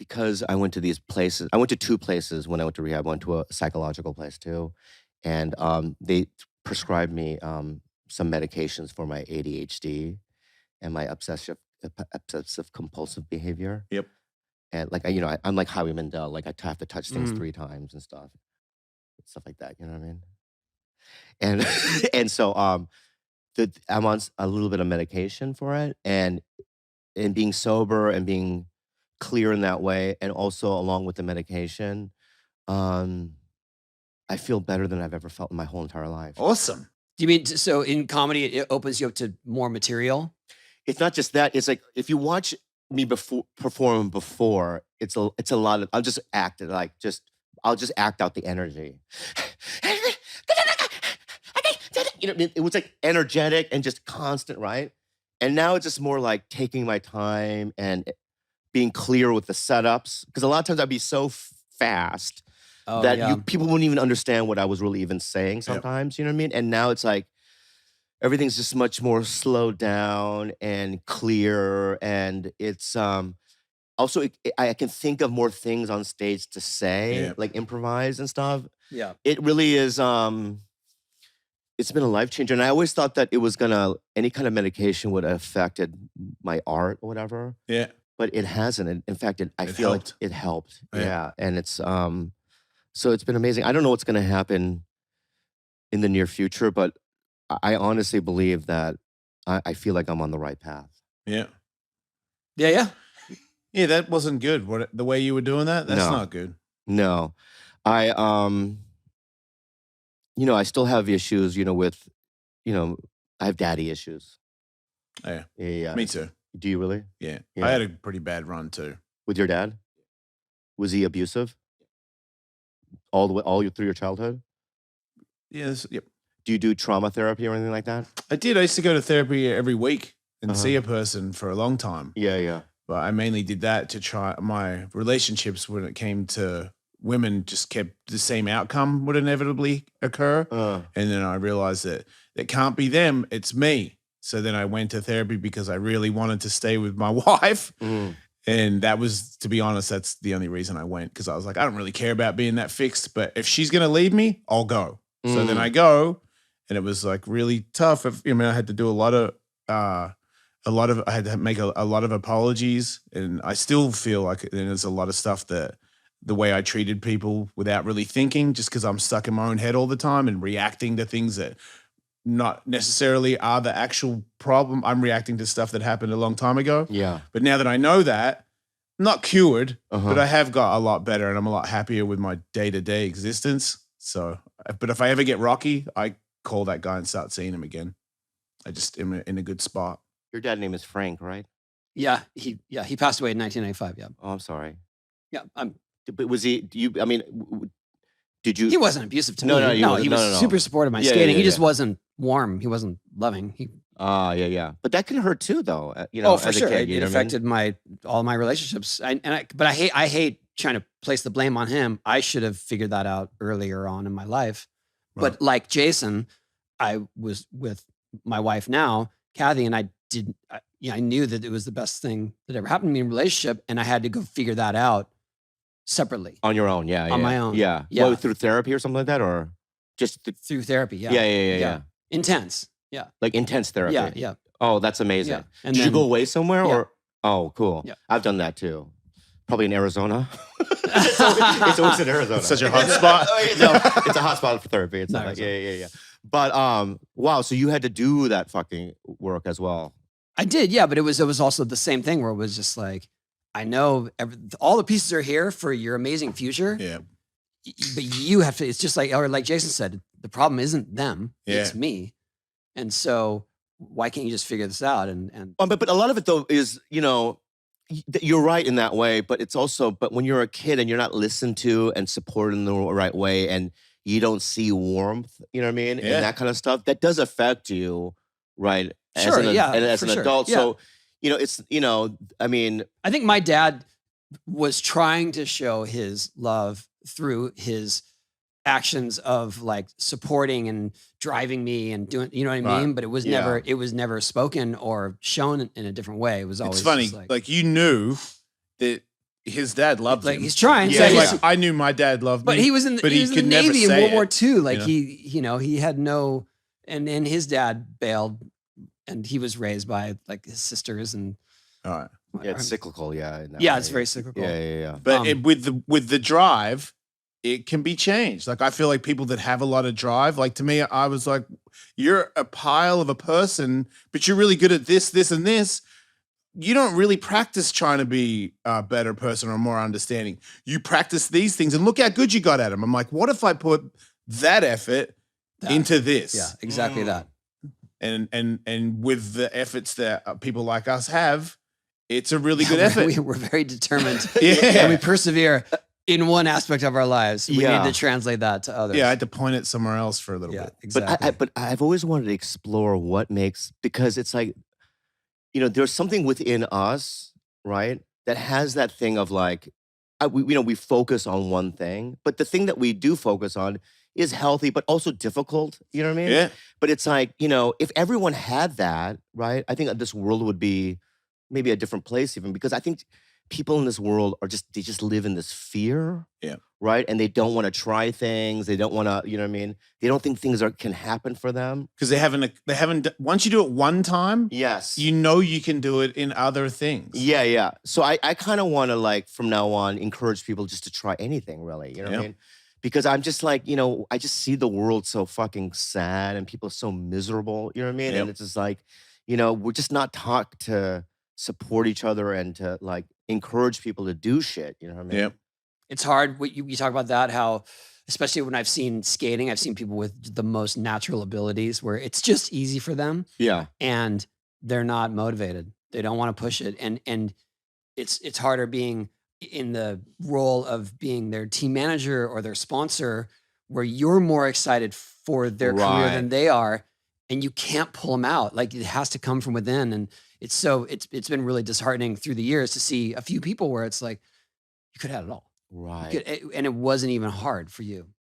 because I went to these places. I went to 2 places when I went to rehab. I went to a psychological place too, and, they prescribed me, some medications for my ADHD and my obsessive compulsive behavior, Yep. and, like, I'm like Howie Mandel, like, have to touch things Mhm. 3 times and stuff like that, you know what I mean? And and so, I'm on a little bit of medication for it, and being sober and being clear in that way, and also along with the medication, um, I feel better than I've ever felt in my whole entire life. Awesome. Do you mean so in comedy it opens you up to more material? It's not just that, it's like, if you watch me perform before, it's a lot of I'll just act it, like, I'll just act out the energy. It was, like, energetic and just constant, right? And now it's just more like taking my time and being clear with the setups, because a lot of times I'd be so fast Oh, that yeah. people wouldn't even understand what I was really even saying sometimes, you know what I mean? And now it's like everything's just much more slowed down and clear, and it's, also, I can think of more things on stage to say, Yeah. like improvise and stuff. Yeah. It really is, it's been a life changer, and I always thought that it was gonna any kind of medication would have affected my art or whatever, Yeah. but it hasn't. In fact, I It feel like helped. it helped. Yeah. Yeah, and so it's been amazing. I don't know what's gonna happen in the near future, but I honestly believe that I feel like I'm on the right path. Yeah. Yeah, yeah. Yeah, that wasn't good. The way you were doing that, that's No. not good. No. I, I still have issues, with, I have daddy issues. Yeah. Yeah. Me too. Do you really? Yeah. Yeah. I had a pretty bad run too. With your dad? Was he abusive? Through your childhood? Yes. Yep. Do you do trauma therapy or anything like that? I did. I used to go to therapy every week and see Uh-huh. a person for a long time. Yeah, yeah. But I mainly did that to try my relationships when it came to women just kept the same outcome would inevitably occur. And then I realized that it can't be them, it's me. So then I went to therapy because I really wanted to stay with my wife. Mm. And that was, to be honest, that's the only reason I went, because I was like, I don't really care about being that fixed, but if she's going to leave me, I'll go. So then I go, and it was like really tough. I had to do I had to make a lot of apologies, and I still feel like there's a lot of stuff that the way I treated people without really thinking, just because I'm stuck in my own head all the time and reacting to things that not necessarily are the actual problem. I'm reacting to stuff that happened a long time ago. Yeah. But now that I know that, I'm not cured, Uh-huh. but I have got a lot better, and I'm a lot happier with my day-to-day existence. So, but if I ever get rocky, I call that guy and start seeing him again. I just am in a good spot. Your dad's name is Frank, right? Yeah, he passed away in 1995. Yeah. Oh, I'm sorry. Yeah. But was he? Did you? He wasn't abusive to No, me. no, He was no. super supportive of my Yeah, skating. yeah, He just yeah. wasn't warm. He wasn't loving. Yeah. But that can hurt too, though. Oh, for as a sure. kid, It affected all my relationships. But I hate trying to place the blame on him. I should have figured that out earlier on in my life. Right. But like Jason, I was with my wife now, Kathy, and I knew that it was the best thing that ever happened to me in a relationship, and I had to go figure that out separately On your own, yeah. On yeah. my own. Yeah. Yeah. Well, through therapy or something like that, or just through therapy. Yeah. Yeah. Intense. Yeah. Like intense therapy. Yeah. Oh, that's amazing. Yeah. And Did you then- go away somewhere Yeah. or? Oh, cool. Yeah. I've done that too. Probably in Arizona. it's always in Arizona. It's such a hot spot. It's a hot spot for therapy. It's No, like, yeah. But wow. So you had to do that fucking work as well. I did, yeah, but it was also the same thing where it was just like, I know all the pieces are here for your amazing future, Yeah. but you have to. It's just like Jason said, the problem isn't them, it's me, and so why can't you just figure this out? And But a lot of it though is you're right in that way, but it's also but when you're a kid and you're not listened to and supported in the right way, and you don't see warmth, you know what I mean, Yeah. and that kind of stuff, that does affect you, right? Sure, as for an sure. adult. Yeah. So, it's I mean, I think my dad was trying to show his love through his actions of like supporting and driving me and doing, you know what I mean? Right. But it was Yeah. never spoken or shown in a different way. It was always It's funny, just like you knew that his dad loved Like him. he's trying. Yeah, so He's he's- like, I knew my dad loved but me. he was in the, but he he was in could the never Navy in say World War it, II. Like you know? he had no, and his dad bailed, and he was raised by like his sisters and All right. Yeah, it's cyclical. Yeah. in that yeah, way. it's very cyclical. Yeah. But with the drive, it can be changed. Like I feel like people that have a lot of drive, like to me, I was like, you're a pile of a person, but you're really good at this, this, and this. You don't really practice trying to be a better person or more understanding. You practice these things, and look how good you got at them. I'm like, what if I put that effort into this? Yeah, exactly that. And with the efforts that people like us have, it's a really good effort. We're very determined. Yeah. And we persevere in one aspect of our lives. We Yeah. need to translate that to others. Yeah, I had to point it somewhere else for a little Yeah, bit. exactly. But I've always wanted to explore what makes, because it's like, there's something within us, right, that has that thing of like, we focus on one thing, but the thing that we do focus on is healthy, but also difficult. You know what I mean? Yeah. But it's like, if everyone had that, right, I think that this world would be maybe a different place even, because I think people in this world they just live in this fear. Yeah. Right. And they don't want to try things. They don't want to, you know what I mean? They don't think things can happen for them. Because they haven't, once you do it one time, Yes. you know you can do it in other things. Yeah. So I kind of want to, like, from now on, encourage people just to try anything, really. You know what I Yeah. mean? Because I'm just like, I just see the world so fucking sad and people so miserable. You know what I mean? Yep. And it's just like, we're just not taught to support each other and to like encourage people to do shit. You know what I mean? Yep. It's hard. You talk about that, how, especially when I've seen skating, I've seen people with the most natural abilities where it's just easy for them Yeah. and they're not motivated. They don't want to push it. And it's harder being in the role of being their team manager or their sponsor, where you're more excited for their career Right. than they are, and you can't pull them out. Like it has to come from within. And it's been really disheartening through the years to see a few people where it's like, you could have had it all. Right. And it wasn't even hard for you.